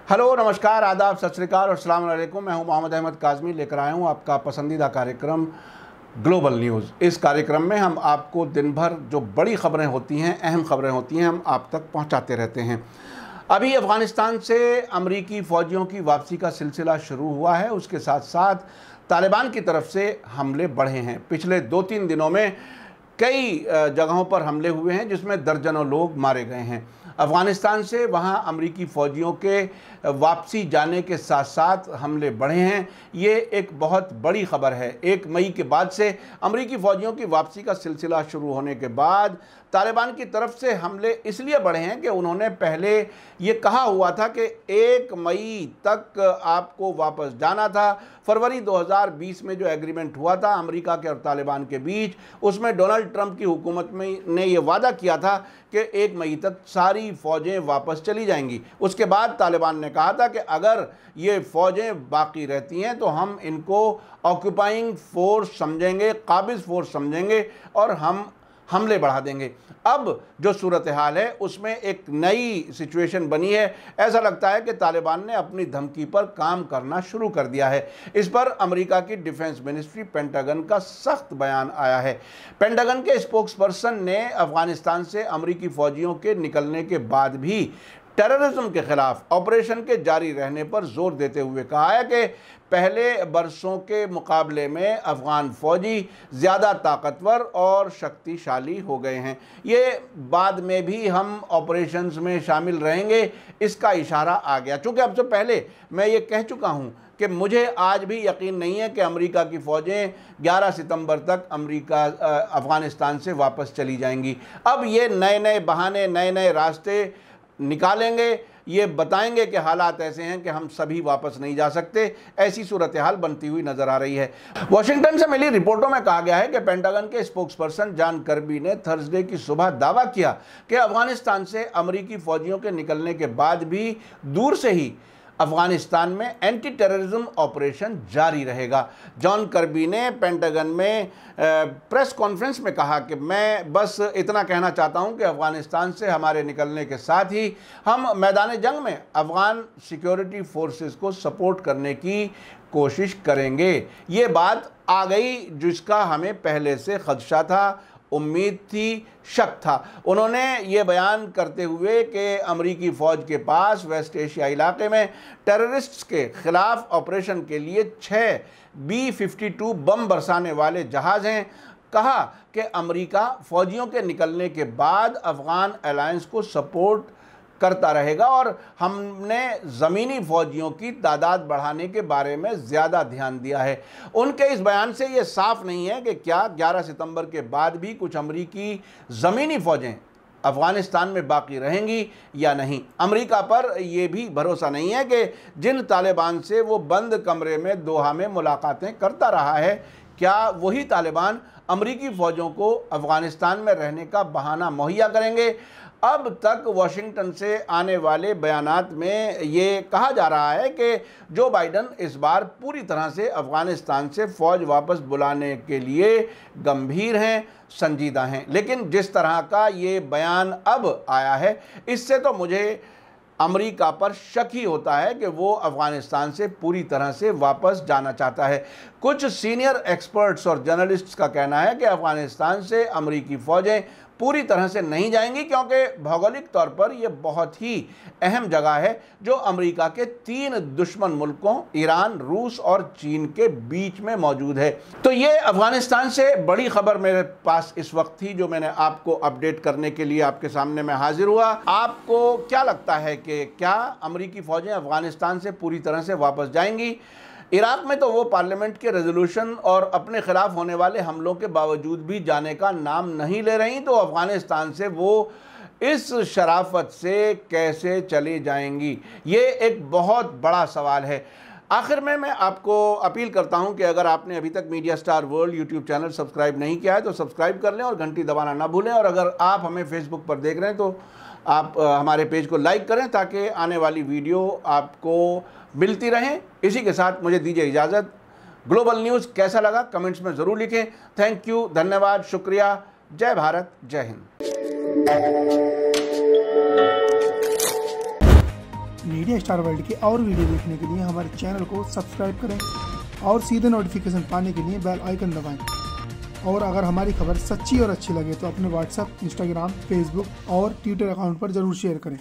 Hello, नमस्कार, आदाब, सत श्री अकाल और अस्सलाम वालेकुम। मैं हूं मोहम्मद अहमद काज़मी, लेकर आया हूं आपका पसंदीदा कार्यक्रम ग्लोबल न्यूज़। इस कार्यक्रम में हम आपको दिन भर जो बड़ी ख़बरें होती हैं, अहम ख़बरें होती हैं, हम आप तक पहुंचाते रहते हैं। अभी अफ़गानिस्तान से अमरीकी फ़ौजियों की वापसी का सिलसिला शुरू हुआ है। उसके साथ साथ तालिबान की तरफ से हमले बढ़े हैं। पिछले 2-3 दिनों में कई जगहों पर हमले हुए हैं, जिसमें दर्जनों लोग मारे गए हैं। अफ़गानिस्तान से वहां अमरीकी फ़ौजियों के वापसी जाने के साथ साथ हमले बढ़े हैं। ये एक बहुत बड़ी ख़बर है। 1 मई के बाद से अमरीकी फ़ौजियों की वापसी का सिलसिला शुरू होने के बाद तालिबान की तरफ से हमले इसलिए बढ़े हैं कि उन्होंने पहले ये कहा हुआ था कि 1 मई तक आपको वापस जाना था। फरवरी 2020 में जो एग्रीमेंट हुआ था अमेरिका के और तालिबान के बीच, उसमें डोनाल्ड ट्रंप की हुकूमत में ने ये वादा किया था कि 1 मई तक सारी फ़ौजें वापस चली जाएंगी। उसके बाद तालिबान ने कहा था कि अगर ये फ़ौजें बाकी रहती हैं तो हम इनको ऑक्यूपाइंग फोर्स समझेंगे, काबिज़ फोर्स समझेंगे और हम हमले बढ़ा देंगे। अब जो सूरत हाल है उसमें एक नई सिचुएशन बनी है। ऐसा लगता है कि तालिबान ने अपनी धमकी पर काम करना शुरू कर दिया है। इस पर अमेरिका की डिफेंस मिनिस्ट्री पेंटागन का सख्त बयान आया है। पेंटागन के स्पोक्सपर्सन ने अफगानिस्तान से अमेरिकी फ़ौजियों के निकलने के बाद भी टेररिज्म के खिलाफ ऑपरेशन के जारी रहने पर जोर देते हुए कहा है कि पहले बरसों के मुकाबले में अफ़गान फ़ौजी ज़्यादा ताकतवर और शक्तिशाली हो गए हैं। ये बाद में भी हम ऑपरेशंस में शामिल रहेंगे, इसका इशारा आ गया। चूँकि अब से पहले मैं ये कह चुका हूँ कि मुझे आज भी यकीन नहीं है कि अमेरिका की फ़ौजें 11 सितंबर तक अफ़गानिस्तान से वापस चली जाएंगी। अब ये नए नए बहाने, नए नए रास्ते निकालेंगे, ये बताएंगे कि हालात ऐसे हैं कि हम सभी वापस नहीं जा सकते। ऐसी सूरत हाल बनती हुई नजर आ रही है। वॉशिंगटन से मिली रिपोर्टों में कहा गया है कि पेंटागन के स्पोक्सपर्सन जॉन कर्बी ने थर्सडे की सुबह दावा किया कि अफगानिस्तान से अमरीकी फ़ौजियों के निकलने के बाद भी दूर से ही अफगानिस्तान में एंटी टेररिज्म ऑपरेशन जारी रहेगा। जॉन कर्बी ने पेंटागन में प्रेस कॉन्फ्रेंस में कहा कि मैं बस इतना कहना चाहता हूं कि अफगानिस्तान से हमारे निकलने के साथ ही हम मैदान जंग में अफगान सिक्योरिटी फोर्सेस को सपोर्ट करने की कोशिश करेंगे। ये बात आ गई जिसका हमें पहले से खदशा था, उम्मीद थी, शक था। उन्होंने ये बयान करते हुए कि अमरीकी फ़ौज के पास वेस्ट एशिया इलाके में टेररिस्ट्स के ख़िलाफ़ ऑपरेशन के लिए 6 B-52 बम बरसाने वाले जहाज़ हैं, कहा कि अमरीका फ़ौजियों के निकलने के बाद अफ़गान अलायंस को सपोर्ट करता रहेगा और हमने ज़मीनी फ़ौजियों की तादाद बढ़ाने के बारे में ज़्यादा ध्यान दिया है। उनके इस बयान से ये साफ नहीं है कि क्या 11 सितंबर के बाद भी कुछ अमरीकी ज़मीनी फ़ौजें अफ़गानिस्तान में बाकी रहेंगी या नहीं। अमेरिका पर यह भी भरोसा नहीं है कि जिन तालिबान से वो बंद कमरे में दोहा में मुलाकातें करता रहा है, क्या वही तालिबान अमरीकी फ़ौजों को अफ़गानिस्तान में रहने का बहाना मुहैया करेंगे। अब तक वॉशिंगटन से आने वाले बयानात में ये कहा जा रहा है कि जो बाइडन इस बार पूरी तरह से अफ़गानिस्तान से फ़ौज वापस बुलाने के लिए गंभीर हैं, संजीदा हैं। लेकिन जिस तरह का ये बयान अब आया है, इससे तो मुझे अमेरिका पर शक ही होता है कि वो अफ़गानिस्तान से पूरी तरह से वापस जाना चाहता है। कुछ सीनियर एक्सपर्ट्स और जर्नलिस्ट्स का कहना है कि अफ़गानिस्तान से अमरीकी फ़ौजें पूरी तरह से नहीं जाएंगी, क्योंकि भौगोलिक तौर पर यह बहुत ही अहम जगह है जो अमेरिका के 3 दुश्मन मुल्कों ईरान, रूस और चीन के बीच में मौजूद है। तो ये अफ़गानिस्तान से बड़ी खबर मेरे पास इस वक्त थी, जो मैंने आपको अपडेट करने के लिए आपके सामने मैं हाजिर हुआ। आपको क्या लगता है कि क्या अमरीकी फ़ौजें अफ़गानिस्तान से पूरी तरह से वापस जाएंगी? इराक़ में तो वो पार्लियामेंट के रेजोल्यूशन और अपने ख़िलाफ़ होने वाले हमलों के बावजूद भी जाने का नाम नहीं ले रही, तो अफ़गानिस्तान से वो इस शराफत से कैसे चली जाएंगी? ये एक बहुत बड़ा सवाल है। आखिर में मैं आपको अपील करता हूं कि अगर आपने अभी तक media star world YouTube channel subscribe नहीं किया है तो सब्सक्राइब कर लें और घंटी दबाना ना भूलें। और अगर आप हमें फेसबुक पर देख रहे हैं तो आप हमारे पेज को लाइक करें ताकि आने वाली वीडियो आपको मिलती रहें। इसी के साथ मुझे दीजिए इजाज़त। ग्लोबल न्यूज़ कैसा लगा कमेंट्स में ज़रूर लिखें। थैंक यू, धन्यवाद, शुक्रिया। जय भारत, जय हिंद। मीडिया दुनिया स्टार वर्ल्ड के और वीडियो देखने के लिए हमारे चैनल को सब्सक्राइब करें और सीधे नोटिफिकेशन पाने के लिए बेल आइकन दबाएं। और अगर हमारी खबर सच्ची और अच्छी लगे तो अपने व्हाट्सएप, इंस्टाग्राम, फेसबुक और ट्विटर अकाउंट पर ज़रूर शेयर करें।